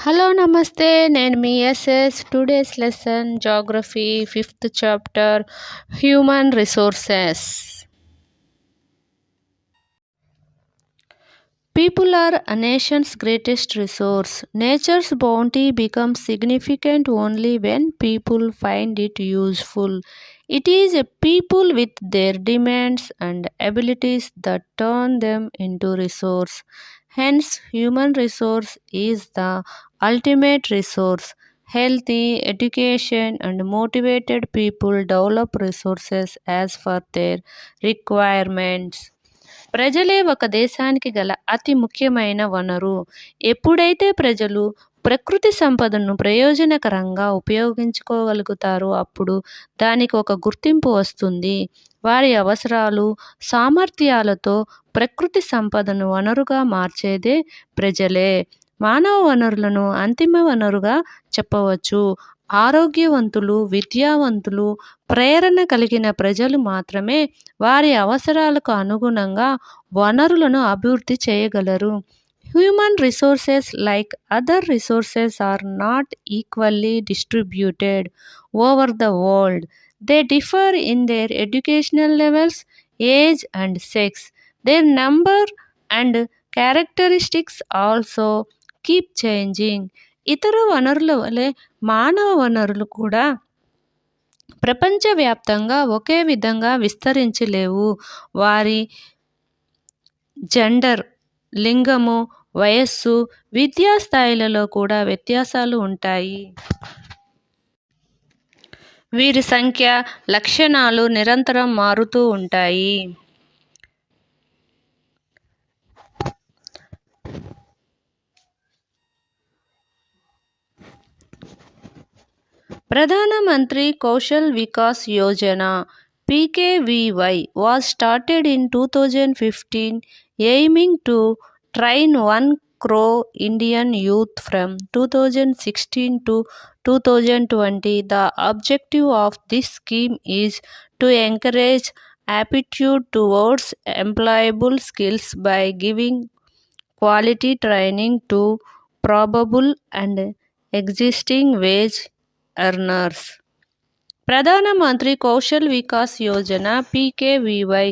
Hello నమస్తే నేను మీ SS today's lesson geography 5th chapter human resources. People are a nation's greatest resource. Nature's bounty becomes significant only when people find it useful. It is a people with their demands and abilities that turn them into resource. Hence, human resource is the ultimate resource. Healthy, education, and motivated people develop resources as per their requirements. ప్రజలే ఒక దేశానికి గల అతి ముఖ్యమైన వనరు. ఎప్పుడైతే ప్రజలు ప్రకృతి సంపదను ప్రయోజనకరంగా ఉపయోగించుకోగలుగుతారో అప్పుడు దానికి ఒక గుర్తింపు వస్తుంది. వారి అవసరాలు, సామర్థ్యాలతో ప్రకృతి సంపదను వనరుగా మార్చేదే ప్రజలే. మానవ వనరులను అంతిమ వనరుగా చెప్పవచ్చు. ఆరోగ్యవంతులు, విద్యావంతులు, ప్రేరణ కలిగిన ప్రజలు మాత్రమే వారి అవసరాలకు అనుగుణంగా వనరులను అభివృద్ధి చేయగలరు. Human resources like other resources are not equally distributed over the world. They differ in their educational levels, age and sex. Their number and characteristics also keep changing. ఇతర వనరుల వలె మానవ వనరులు కూడా ప్రపంచవ్యాప్తంగా ఒకే విధంగా విస్తరించలేవు. వారి జెండర్, లింగము, వయస్సు, విద్యా స్థాయిలలో కూడా వ్యత్యాసాలు ఉంటాయి. వీరి సంఖ్య, లక్షణాలు నిరంతరం మారుతూ ఉంటాయి. Pradhan Mantri Kaushal Vikas Yojana (PKVY) was started in 2015, aiming to train 1 crore Indian youth from 2016 to 2020. The objective of this scheme is to encourage aptitude towards employable skills by giving quality training to probable and existing wage earners. Pradhan Mantri Kaushal Vikas Yojana (PKVY)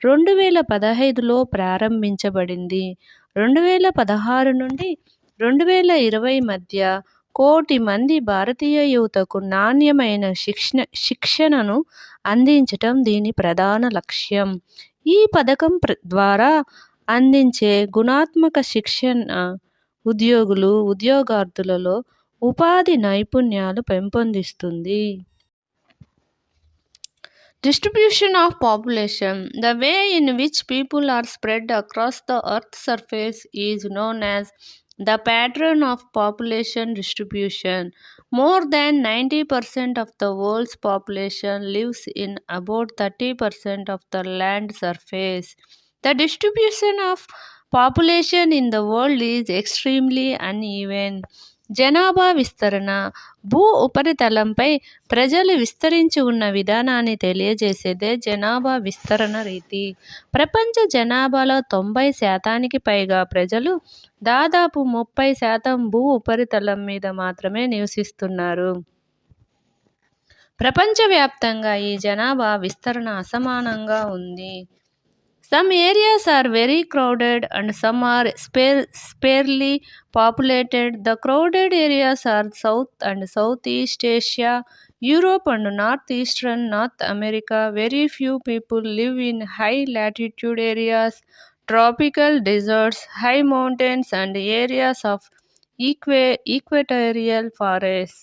2015లో ప్రారంభించబడింది. 2016 నుండి 2020 మధ్య 1 కోటి మంది భారతీయ యువతకు నాణ్యమైన శిక్షణను అందించటం దీని ప్రధాన లక్ష్యం. ఈ పథకం ద్వారా అందించే గుణాత్మక శిక్షణ ఉద్యోగార్థులలో ఉపాధి నైపుణ్యాలు పెంపొందిస్తుంది. Distribution of population. The way in which people are spread across the Earth's surface is known as the pattern of population distribution. More than 90% of the world's population lives in about 30% of the land surface. The distribution of population in the world is extremely uneven. జనాభా విస్తరణ భూ ఉపరితలంపై ప్రజలు విస్తరించి ఉన్న విధానాన్ని తెలియజేసేదే జనాభా విస్తరణ రీతి. ప్రపంచ జనాభాలో 90% పైగా ప్రజలు దాదాపు 30% భూ ఉపరితలం మీద మాత్రమే నివసిస్తున్నారు. ప్రపంచవ్యాప్తంగా ఈ జనాభా విస్తరణ అసమానంగా ఉంది. Some areas are very crowded and some are sparsely populated. The crowded areas are South and Southeast Asia, Europe and Northeastern North America. Very few people live in high latitude areas, tropical deserts, high mountains and areas of equatorial forests.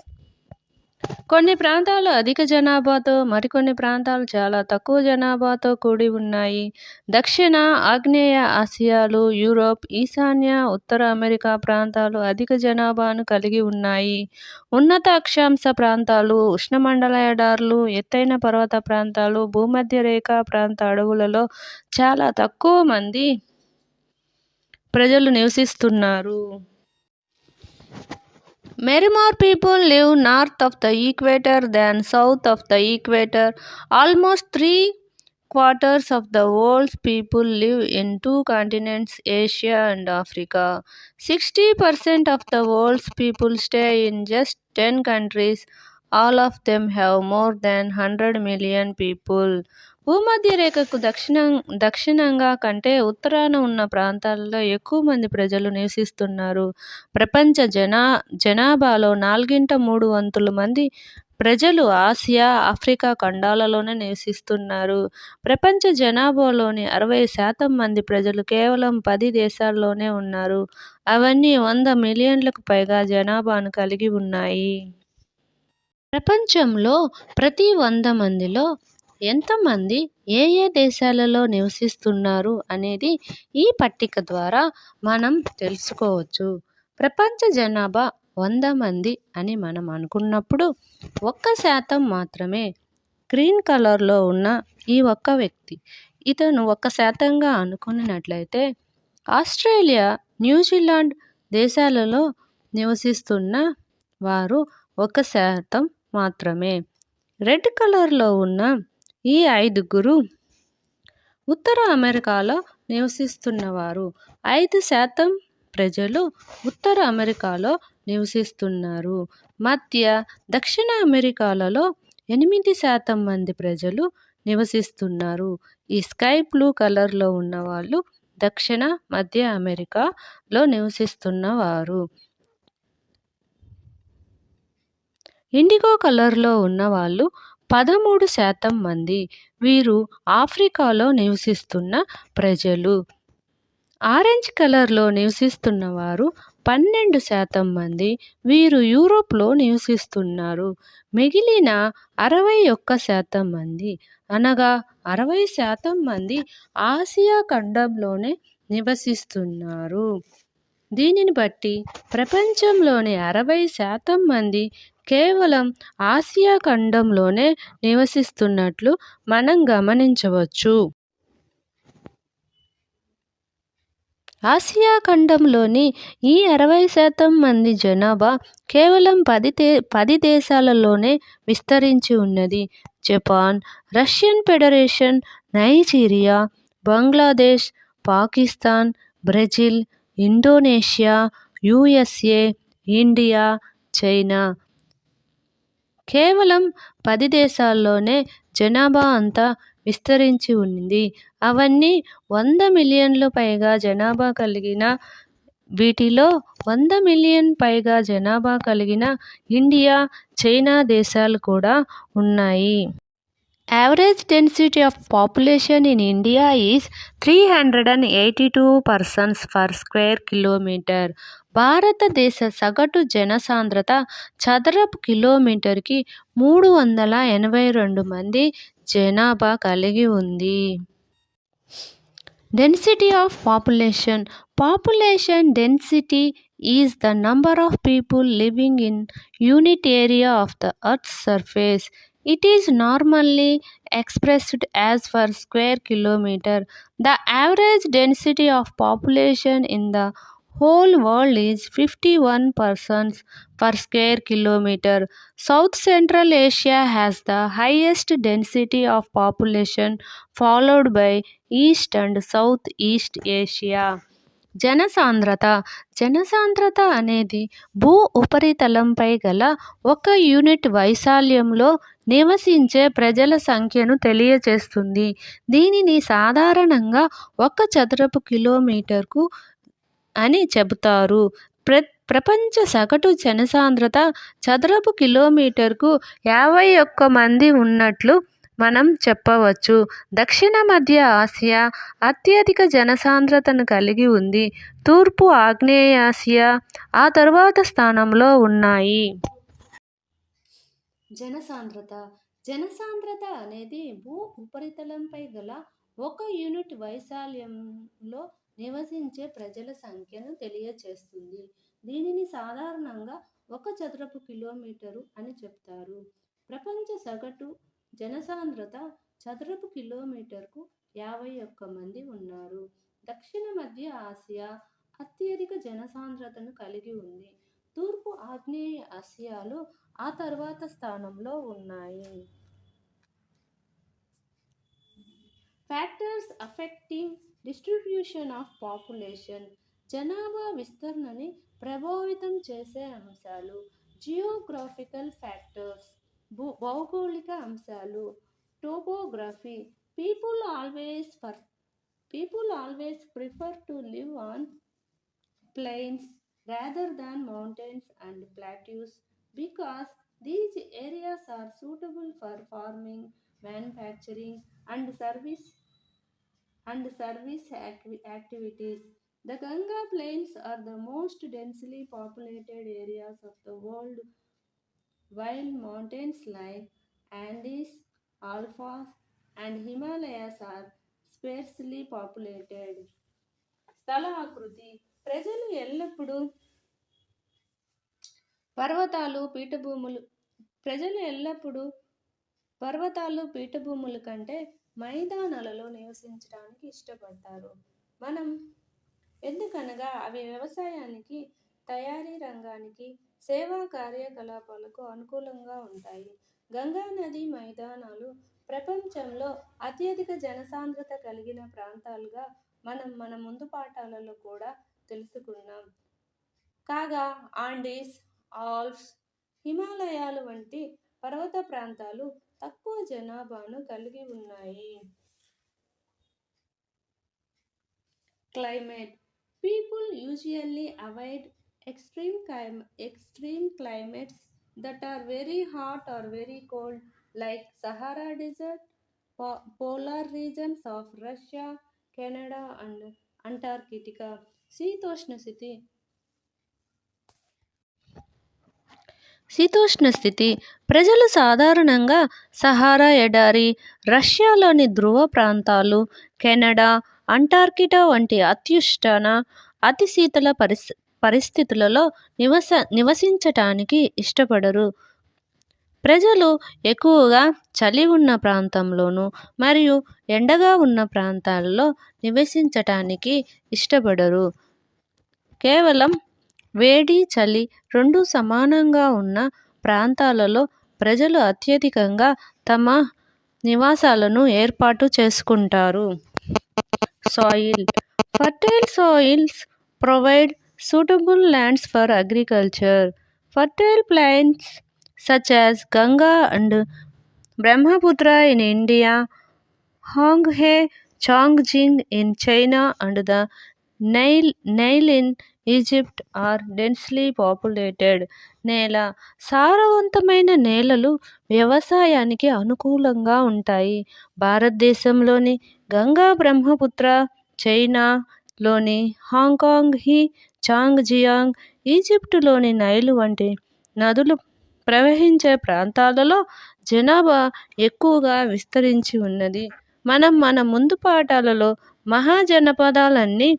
కొన్ని ప్రాంతాలు అధిక జనాభాతో, మరికొన్ని ప్రాంతాలు చాలా తక్కువ జనాభాతో కూడి ఉన్నాయి. దక్షిణ, ఆగ్నేయ ఆసియాలు, యూరోప్, ఈశాన్య, ఉత్తర అమెరికా ప్రాంతాలు అధిక జనాభాను కలిగి ఉన్నాయి. ఉన్నత అక్షాంశ ప్రాంతాలు, ఉష్ణమండల ఎడారులు, ఎత్తైన పర్వత ప్రాంతాలు, భూమధ్య రేఖా ప్రాంత అడవులలో చాలా తక్కువ మంది ప్రజలు నివసిస్తున్నారు. Many more people live north of the equator than south of the equator. Almost 3 quarters of the world's people live in two continents, Asia and Africa. 60% of the world's people stay in just 10 countries. All of them have more than 100 million people. భూమధ్య రేఖకు దక్షిణంగా కంటే ఉత్తరాన ఉన్న ప్రాంతాలలో ఎక్కువ మంది ప్రజలు నివసిస్తున్నారు. ప్రపంచ జనాభాలో 3/4 మంది ప్రజలు ఆసియా, ఆఫ్రికా ఖండాలలోనే నివసిస్తున్నారు. ప్రపంచ జనాభాలోని 60% మంది ప్రజలు కేవలం 10 దేశాల్లోనే ఉన్నారు. అవన్నీ 100 మిలియన్లకు పైగా జనాభాను కలిగి ఉన్నాయి. ప్రపంచంలో ప్రతి 100 మందిలో ఎంతమంది ఏ దేశాలలో నివసిస్తున్నారు అనేది ఈ పట్టిక ద్వారా మనం తెలుసుకోవచ్చు. ప్రపంచ జనాభా 100 మంది అని మనం అనుకున్నప్పుడు 1% మాత్రమే గ్రీన్ కలర్లో ఉన్న ఈ ఒక్క వ్యక్తి. ఇతను 1%గా అనుకున్నట్లయితే ఆస్ట్రేలియా, న్యూజిలాండ్ దేశాలలో నివసిస్తున్న వారు 1% మాత్రమే. రెడ్ కలర్లో ఉన్న ఈ 5 ఉత్తర అమెరికాలో నివసిస్తున్నవారు. 5% ప్రజలు ఉత్తర అమెరికాలో నివసిస్తున్నారు. మధ్య, దక్షిణ అమెరికాలలో 8% మంది ప్రజలు నివసిస్తున్నారు. ఈ స్కై బ్లూ కలర్లో ఉన్నవాళ్ళు దక్షిణ, మధ్య అమెరికాలో నివసిస్తున్నవారు. ఇండిగో కలర్లో ఉన్నవాళ్ళు 13% మంది. వీరు ఆఫ్రికాలో నివసిస్తున్న ప్రజలు. ఆరెంజ్ కలర్లో నివసిస్తున్నవారు 12% మంది. వీరు యూరోప్లో నివసిస్తున్నారు. మిగిలిన 61% మంది అనగా 60% మంది ఆసియా ఖండంలోనే నివసిస్తున్నారు. దీనిని బట్టి ప్రపంచంలోని 60% మంది కేవలం ఆసియా ఖండంలోనే నివసిస్తున్నట్లు మనం గమనించవచ్చు. ఆసియా ఖండంలోని ఈ 60% మంది జనాభా కేవలం 10 దేశాలలోనే విస్తరించి ఉన్నది. Japan, Russian federation, Nigeria, Bangladesh, Pakistan, Brazil, Indonesia, USA, India, China. కేవలం 10 దేశాల్లోనే జనాభా అంతా విస్తరించి ఉంది. అవన్నీ 100 మిలియన్లు పైగా జనాభా కలిగిన వీటిలో 100 మిలియన్ పైగా జనాభా కలిగిన ఇండియా, చైనా దేశాలు కూడా ఉన్నాయి. Average density of population in India is 382 persons per square kilometer. భారతదేశ సగటు జనసాంద్రత చదరపు కిలోమీటర్కి 382 మంది జనాభా కలిగి ఉంది. Density of population. Population density is the number of people living in unit area of the Earth's surface. It is normally expressed as per square kilometer. The average density of population in the whole world is 51 persons per square kilometer. South Central Asia has the highest density of population, followed by East and South East Asia. జనసాంద్రత అనేది భూ ఉపరితలంపై గల 1 unit వైశాల్యంలో నివసించే ప్రజల సంఖ్యను తెలియజేస్తుంది. దీనిని సాధారణంగా 1 చదరపు కిలోమీటర్కు అని చెబుతారు. ప్రపంచ సగటు జనసాంద్రత చదరపు కిలోమీటర్కు 51 మంది ఉన్నట్లు మనం చెప్పవచ్చు. దక్షిణ మధ్య ఆసియా అత్యధిక జనసాంద్రతను కలిగి ఉంది. తూర్పు ఆగ్నేయాసియా ఆ తరువాత స్థానంలో ఉన్నాయి. జనసాంద్రత అనేది భూ ఉపరితలంపై గల 1 యూనిట్ వైశాల్యంలో నివసించే ప్రజల సంఖ్యను తెలియచేస్తుంది. దీనిని సాధారణంగా 1 చదరపు కిలోమీటరు అని చెప్తారు. ప్రపంచ సగటు జనసాంద్రత చదరపు కిలోమీటర్కు 51 మంది ఉన్నారు. దక్షిణ మధ్య ఆసియా అత్యధిక జనసాంద్రతను కలిగి ఉంది. తూర్పు ఆగ్నేయ ఆసియాలు ఆ తర్వాత స్థానంలో ఉన్నాయి. Factors affecting distribution of population, జనాభా విస్తరణని ప్రభావితం చేసే అంశాలు. జియోగ్రాఫికల్ ఫ్యాక్టర్స్, భౌగోళిక అంశాలు. Topography, people always for people always prefer to live on plains rather than mountains and plateaus because these areas are suitable for farming, manufacturing, and service activities. The Ganga Plains are the most densely populated areas of the world, while mountains like Andes, Alphas, and Himalayas are sparsely populated. స్థల ఆకృతి, ప్రజలు ఎల్లప్పుడూ పర్వతాలు పీఠభూములు ప్రజలు ఎల్లప్పుడూ పర్వతాలు పీఠభూముల కంటే మైదానాలలో నివసించడానికి ఇష్టపడతారు. మనం ఎందుకనగా అవి వ్యవసాయానికి, తయారీ రంగానికి, సేవా కార్యకలాపాలకు అనుకూలంగా ఉంటాయి. గంగా నది మైదానాలు ప్రపంచంలో అత్యధిక జనసాంద్రత కలిగిన ప్రాంతాలుగా మనం మన ముందు పాఠాలలో కూడా తెలుసుకున్నాం. కాగా ఆండీస్, ఆల్ప్స్, హిమాలయాలు వంటి పర్వత ప్రాంతాలు తక్కువ జనాభాను కలిగి ఉన్నాయి. Climate, people usually avoid extreme climates that are very hot or very cold, like Sahara Desert, polar regions of Russia, Canada, and Antarctica. శీతోష్ణ స్థితి, శీతోష్ణ స్థితి ప్రజలు సాధారణంగా సహారా ఎడారి, రష్యాలోని ధ్రువ ప్రాంతాలు, కెనడా, అంటార్కిటా వంటి అత్యుష్ణ, అతి శీతల పరిస్థితులలో నివసించటానికి ఇష్టపడరు. ప్రజలు ఎక్కువగా చలి ఉన్న ప్రాంతంలోనూ మరియు ఎండగా ఉన్న ప్రాంతాలలో నివసించటానికి ఇష్టపడరు. కేవలం వేడి, చలి రెండూ సమానంగా ఉన్న ప్రాంతాలలో ప్రజలు అత్యధికంగా తమ నివాసాలను ఏర్పాటు చేసుకుంటారు. Soil, fertile soils provide suitable lands for agriculture. Fertile plains such as Ganga and Brahmaputra in India, Honghe, Chongqing in China, and the Nile in Egypt are densely populated. నేల, సారవంతమైన నేలలు వ్యవసాయానికి అనుకూలంగా ఉంటాయి. భారతదేశంలోని గంగా, బ్రహ్మపుత్ర, చైనాలోని హాంకాంగ్ హీ, చాంగ్జియాంగ్, ఈజిప్టులోని నైలు వంటి నదులు ప్రవహించే ప్రాంతాలలో జనాభా ఎక్కువగా విస్తరించి ఉన్నది. మనం మన ముందు పాఠాలలో మహాజనపదాలన్నీ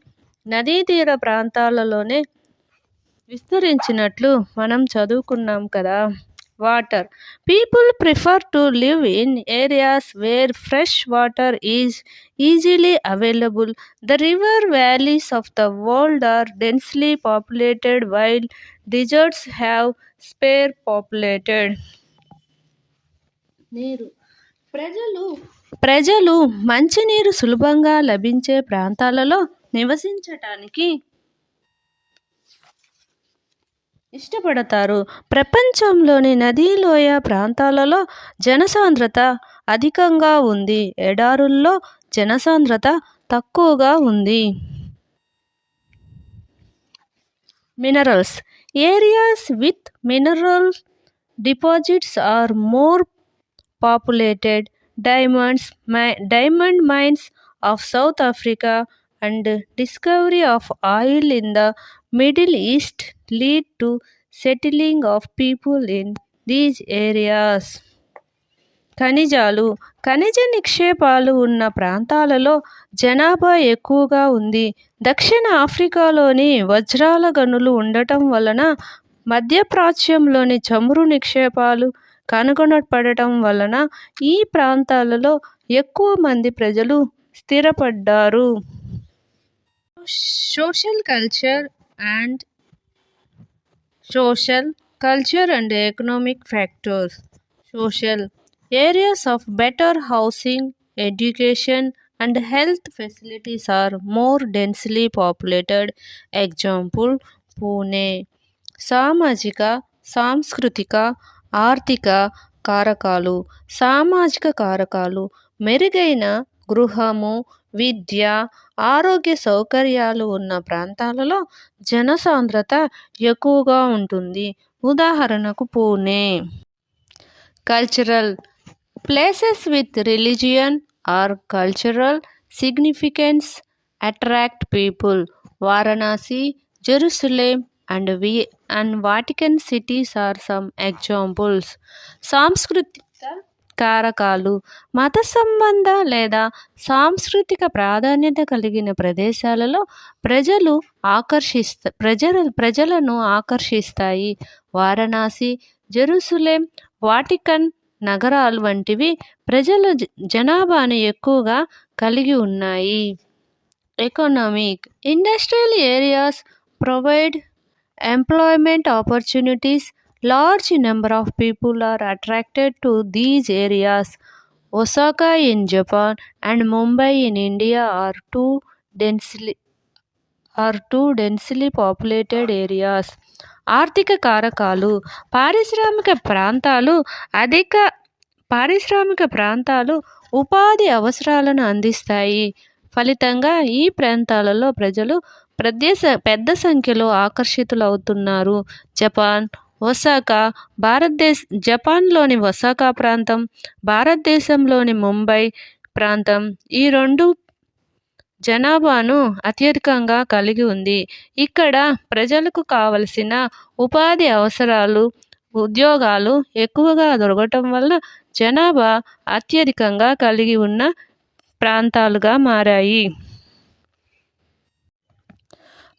నదీ తీర ప్రాంతాలలోనే విస్తరించినట్లు మనం చదువుకున్నాం కదా. Water, people prefer to live in areas where fresh water is easily available. The river valleys of the world are densely populated while deserts have spare populated. నీరు, ప్రజలు మంచినీరు సులభంగా లభించే ప్రాంతాలలో నివసించటానికి ఇష్టపడతారు. ప్రపంచంలోని నదీ లోయ ప్రాంతాలలో జనసాంద్రత అధికంగా ఉంది. ఎడారుల్లో జనసాంద్రత తక్కువగా ఉంది. Minerals, areas with mineral deposits are more populated. Diamond mines of South Africa and discovery of oil in the Middle East lead to settling of people in these areas. ఖనిజాలు, ఖనిజ నిక్షేపాలు ఉన్న ప్రాంతాలలో జనాభా ఎక్కువగా ఉంది. దక్షిణ ఆఫ్రికాలోని వజ్రాల గనులు ఉండటం వలన, మధ్యప్రాచ్యంలోని చమురు నిక్షేపాలు కనుగొనబడటం వలన ఈ ప్రాంతాలలో ఎక్కువ మంది ప్రజలు స్థిరపడ్డారు. Social culture and economic factors. Social, areas of better housing, education, and health facilities are more densely populated. Example, Pune. సామాజిక, సాంస్కృతిక, ఆర్థిక కారకాలు. సామాజిక కారకాలు మెరుగైన గృహము, విద్య, ఆరోగ్య సౌకర్యాలు ఉన్న ప్రాంతాలలో జనసాంద్రత ఎక్కువగా ఉంటుంది. ఉదాహరణకు Pune. Cultural places with religion or cultural significance attract people. Varanasi, Jerusalem and Vatican cities are some examples. సాంస్కృతిక కారకాలు మత సంబంధ లేదా సాంస్కృతిక ప్రాధాన్యత కలిగిన ప్రదేశాలలో ప్రజలను ఆకర్షిస్తాయి. వారణాసి, జెరూసలేం, వాటికన్ నగరాలు వంటివి ప్రజల జనాభాను ఎక్కువగా కలిగి ఉన్నాయి. Economic industrial areas provide employment opportunities. Large number of people are attracted to these areas. Osaka in Japan and Mumbai in India are two densely populated areas. ఆర్థిక కారకాలు పారిశ్రామిక ప్రాంతాలు ఉపాధి అవసరాలను అందిస్తాయి. ఫలితంగా ఈ ప్రాంతాలలో ప్రజలు పెద్ద సంఖ్యలో ఆకర్షితులవుతున్నారు. జపాన్లోని ఒసాకా ప్రాంతం, భారతదేశంలోని ముంబై ప్రాంతం ఈ రెండు జనాభాను అత్యధికంగా కలిగి ఉంది. ఇక్కడ ప్రజలకు కావలసిన ఉపాధి అవసరాలు, ఉద్యోగాలు ఎక్కువగా దొరకటం వల్ల జనాభా అత్యధికంగా కలిగి ఉన్న ప్రాంతాలుగా మారాయి.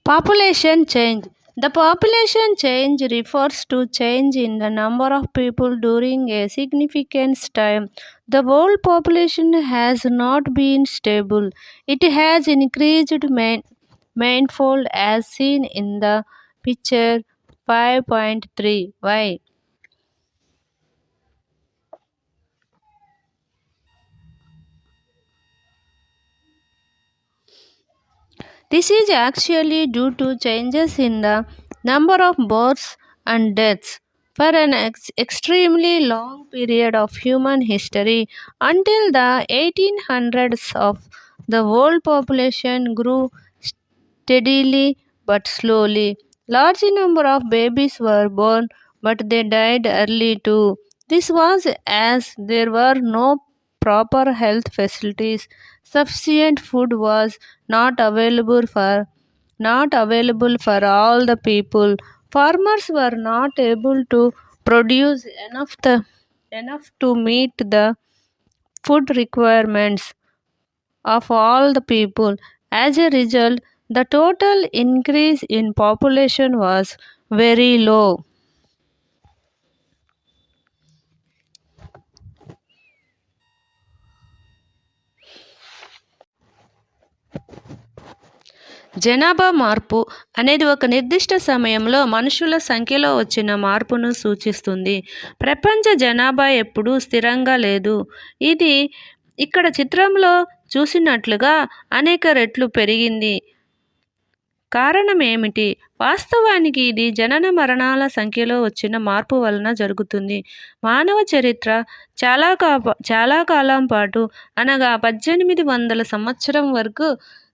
Population change. The population change refers to change in the number of people during a significant time. The world population has not been stable. It has increased manifold as seen in the picture 5.3. Why? This is actually due to changes in the number of births and deaths for an extremely long period of human history. Until the 1800s of the world population grew steadily but slowly. Large number of babies were born, but they died early too. This was as there were no proper health facilities. Sufficient food was not available for all the people. Farmers were not able to produce enough to meet the food requirements of all the people. As a result, the total increase in population was very low. జనాభా మార్పు అనేది ఒక నిర్దిష్ట సమయంలో మనుషుల సంఖ్యలో వచ్చిన మార్పును సూచిస్తుంది. ప్రపంచ జనాభా ఎప్పుడూ స్థిరంగా లేదు. ఇది ఇక్కడ చిత్రంలో చూసినట్లుగా అనేక రెట్లు పెరిగింది. కారణం ఏమిటి? వాస్తవానికి ఇది జనన మరణాల సంఖ్యలో వచ్చిన మార్పు వలన జరుగుతుంది. మానవ చరిత్ర చాలా కాలం పాటు అనగా 1800 సంవత్సరం వరకు,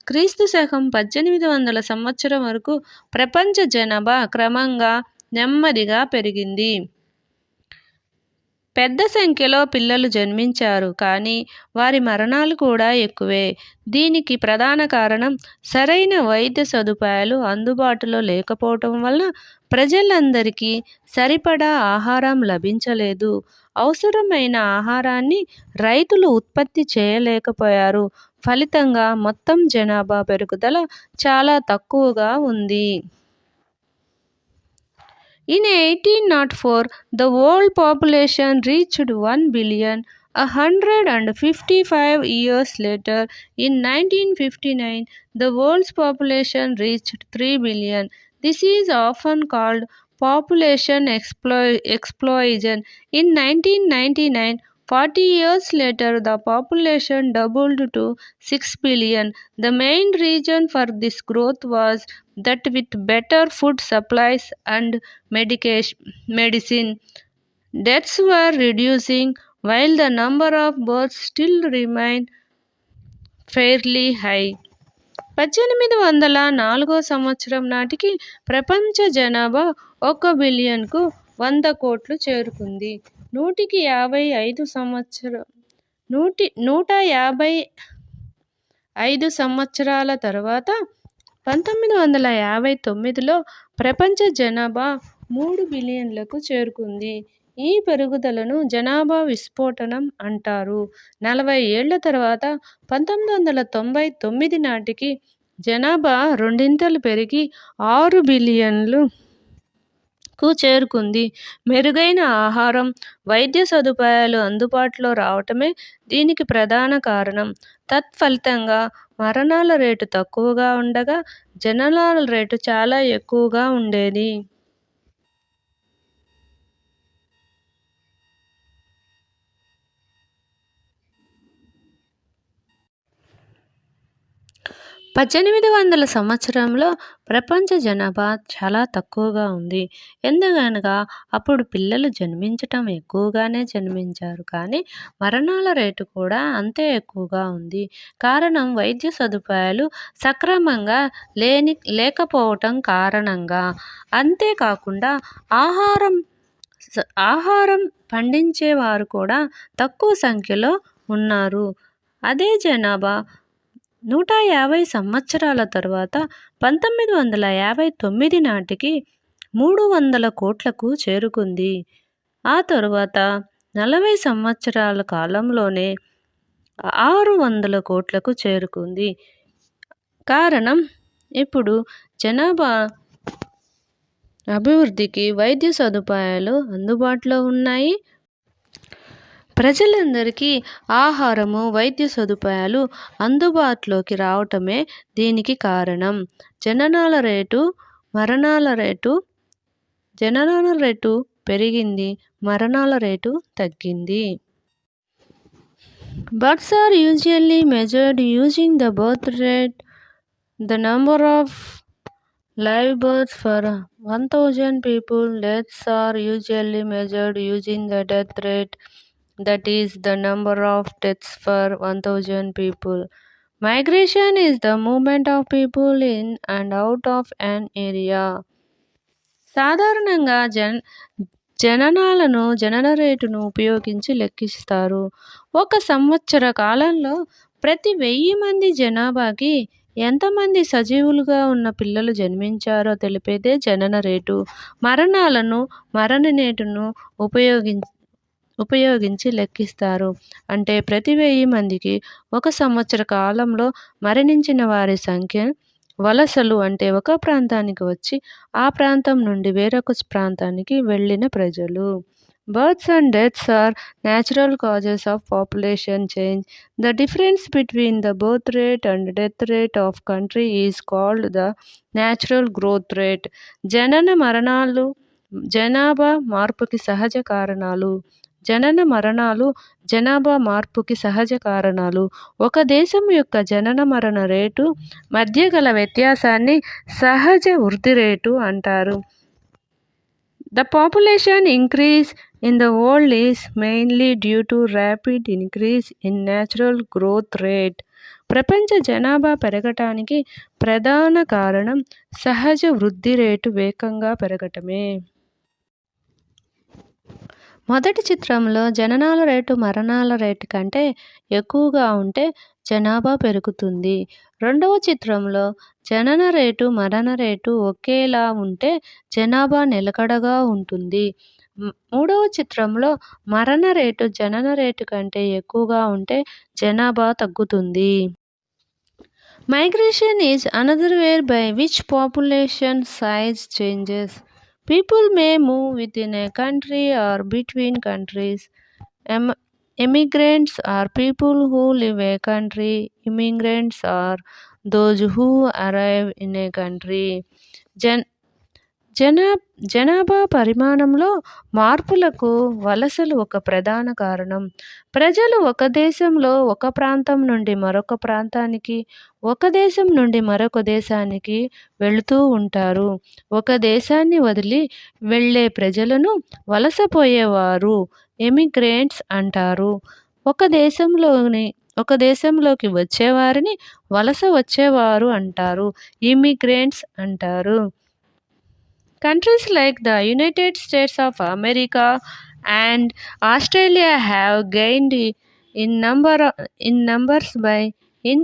క్రీస్తు శకం 1800 సంవత్సరం వరకు ప్రపంచ జనాభా క్రమంగా నెమ్మదిగా పెరిగింది. పెద్ద సంఖ్యలో పిల్లలు జన్మించారు, కానీ వారి మరణాలు కూడా ఎక్కువే. దీనికి ప్రధాన కారణం సరైన వైద్య సదుపాయాలు అందుబాటులో లేకపోవటం వల్ల ప్రజలందరికీ సరిపడా ఆహారం లభించలేదు. అవసరమైన ఆహారాన్ని రైతులు ఉత్పత్తి చేయలేకపోయారు. ఫలితంగా మొత్తం జనాభా పెరుగుదల చాలా తక్కువగా ఉంది. In 1804, the world population reached 1 billion. 155 years later, in 1959, the world's population reached 3 billion. This is often called population explosion. In 1999, 40 years later, the population doubled to 6 billion. The main reason for this growth was that with better food supplies and medicine, deaths were reducing while the number of births still remained fairly high. 1804 సంవత్సరం నాటికి ప్రపంచ జనాభా 1 బిలియన్కు 100 కోట్లు చేరుకుంది. 155 సంవత్సరాల తర్వాత 1959లో ప్రపంచ జనాభా 3 బిలియన్లకు చేరుకుంది. ఈ పెరుగుదలను జనాభా విస్ఫోటనం అంటారు. 40 ఏళ్ల తర్వాత 1999 నాటికి జనాభా రెండింతలు పెరిగి 6 బిలియన్లకు చేరుకుంది. మెరుగైన ఆహారం, వైద్య సదుపాయాలు అందుబాటులో రావటమే దీనికి ప్రధాన కారణం. తత్ఫలితంగా మరణాల రేటు తక్కువగా ఉండగా జననాల రేటు చాలా ఎక్కువగా ఉండేది. 1800 సంవత్సరంలో ప్రపంచ జనాభా చాలా తక్కువగా ఉంది. ఎందుకనగా అప్పుడు పిల్లలు జన్మించటం ఎక్కువగానే జన్మించారు, కానీ మరణాల రేటు కూడా అంతే ఎక్కువగా ఉంది. కారణం వైద్య సదుపాయాలు సక్రమంగా లేకపోవటం కారణంగా. అంతేకాకుండా ఆహారం పండించేవారు కూడా తక్కువ సంఖ్యలో ఉన్నారు. అదే జనాభా 150 సంవత్సరాల తర్వాత 1959 నాటికి 300 కోట్లకు చేరుకుంది. ఆ తరువాత 40 సంవత్సరాల కాలంలోనే 600 కోట్లకు చేరుకుంది. కారణం ఇప్పుడు జనాభా అభివృద్ధికి వైద్య సదుపాయాలు అందుబాటులో ఉన్నాయి. ప్రజలందరికీ ఆహారము, వైద్య సదుపాయాలు అందుబాటులోకి రావటమే దీనికి కారణం. జననాల రేటు పెరిగింది, మరణాల రేటు తగ్గింది. Births are usually measured using the birth rate. The number of live births for 1,000 people. Deaths are usually measured using the death rate. That is the number of deaths for 1,000 people. Migration is the movement of people in and out of an area. సాధారణంగా జనన రేటును ఉపయోగించి లెక్కిస్తారు. ఒక సంవత్సర కాలంలో ప్రతి 1000 మంది జనాభాకి ఎంతమంది సజీవులుగా ఉన్న పిల్లలు జన్మించారో తెలిపేదే జనన రేటు. మరణ రేటును ఉపయోగించి లెక్కిస్తారు. అంటే ప్రతి 1000 మందికి ఒక సంవత్సర కాలంలో మరణించిన వారి సంఖ్య. వలసలు అంటే ఒక ప్రాంతానికి వచ్చి ఆ ప్రాంతం నుండి వేరొక ప్రాంతానికి వెళ్ళిన ప్రజలు. Births and deaths are natural causes of population change. The difference between the birth rate and death rate of country is called the natural growth rate. జనన మరణాలు జనాభా మార్పుకి సహజ కారణాలు. జనన మరణాలు జనాభా మార్పుకి సహజ కారణాలు. ఒక దేశం యొక్క జనన మరణ రేటు మధ్య గల వ్యత్యాసాన్ని సహజ వృద్ధి రేటు అంటారు. The population increase in the world is mainly due to rapid increase in natural growth rate. ప్రపంచ జనాభా పెరగటానికి ప్రధాన కారణం సహజ వృద్ధి రేటు వేగంగా పెరగటమే. మొదటి చిత్రంలో జననాల రేటు మరణాల రేటు కంటే ఎక్కువగా ఉంటే జనాభా పెరుగుతుంది. రెండవ చిత్రంలో జనన రేటు మరణ రేటు ఒకేలా ఉంటే జనాభా నిలకడగా ఉంటుంది. మూడవ చిత్రంలో మరణ రేటు జనన రేటు కంటే ఎక్కువగా ఉంటే జనాభా తగ్గుతుంది. Migration is another way by which population size changes. People may move within a country or between countries. Immigrants are people who leave a country. Immigrants are those who arrive in a country. జనా జనాభా పరిమాణంలో మార్పులకు వలసలు ఒక ప్రధాన కారణం. ప్రజలు ఒక దేశంలో ఒక ప్రాంతం నుండి మరొక ప్రాంతానికి, ఒక దేశం నుండి మరొక దేశానికి వెళుతూ ఉంటారు. ఒక దేశాన్ని వదిలి వెళ్ళే ప్రజలను వలసపోయేవారు ఎమిగ్రెంట్స్ అంటారు. ఒక దేశంలోని ఒక దేశంలోకి వచ్చేవారిని వలస వచ్చేవారు అంటారు. ఇమిగ్రెంట్స్ అంటారు. Countries like the United States of America and Australia have gained in numbers by in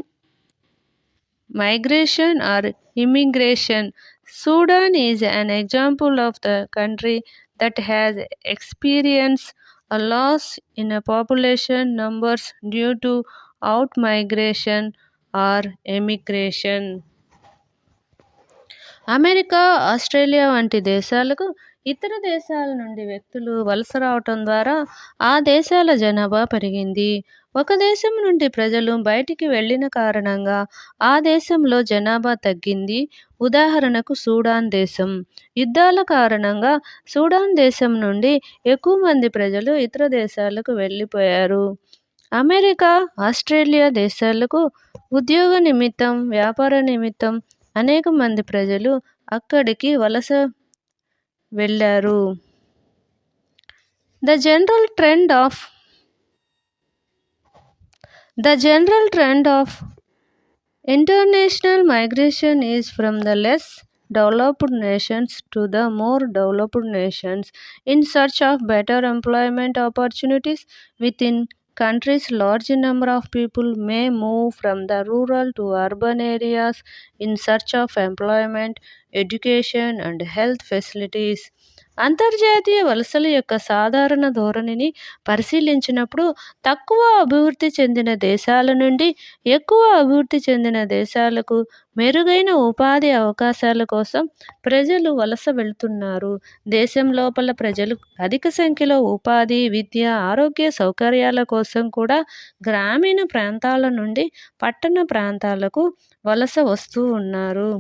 migration or immigration. Sudan is an example of the country that has experienced a loss in a population numbers due to outmigration or emigration. America, Australia వంటి దేశాలకు ఇతర దేశాల నుండి వ్యక్తులు వలస రావటం ద్వారా ఆ దేశాల జనాభా పెరిగింది. ఒక దేశం నుండి ప్రజలు బయటికి వెళ్ళిన కారణంగా ఆ దేశంలో జనాభా తగ్గింది. ఉదాహరణకు సూడాన్ దేశం. యుద్ధాల కారణంగా సూడాన్ దేశం నుండి ఎక్కువ మంది ప్రజలు ఇతర దేశాలకు వెళ్ళిపోయారు. అమెరికా, ఆస్ట్రేలియా దేశాలకు ఉద్యోగ నిమిత్తం, వ్యాపార నిమిత్తం అనేక మంది ప్రజలు అక్కడికి వలస వెళ్ళారు. The general trend of international migration is from the less developed nations to the more developed nations in search of better employment opportunities. Within countries, large number of people may move from the rural to urban areas in search of employment, education and health facilities. అంతర్జాతీయ వలసల యొక్క సాధారణ ధోరణిని పరిశీలించినప్పుడు తక్కువ అభివృద్ధి చెందిన దేశాల నుండి ఎక్కువ అభివృద్ధి చెందిన దేశాలకు మెరుగైన ఉపాధి అవకాశాల కోసం ప్రజలు వలస వెళ్తున్నారు. దేశం లోపల ప్రజలు అధిక సంఖ్యలో ఉపాధి, విద్య, ఆరోగ్య సౌకర్యాల కోసం కూడా గ్రామీణ ప్రాంతాల నుండి పట్టణ ప్రాంతాలకు వలస వస్తూ ఉన్నారు.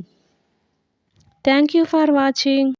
Thank you for watching.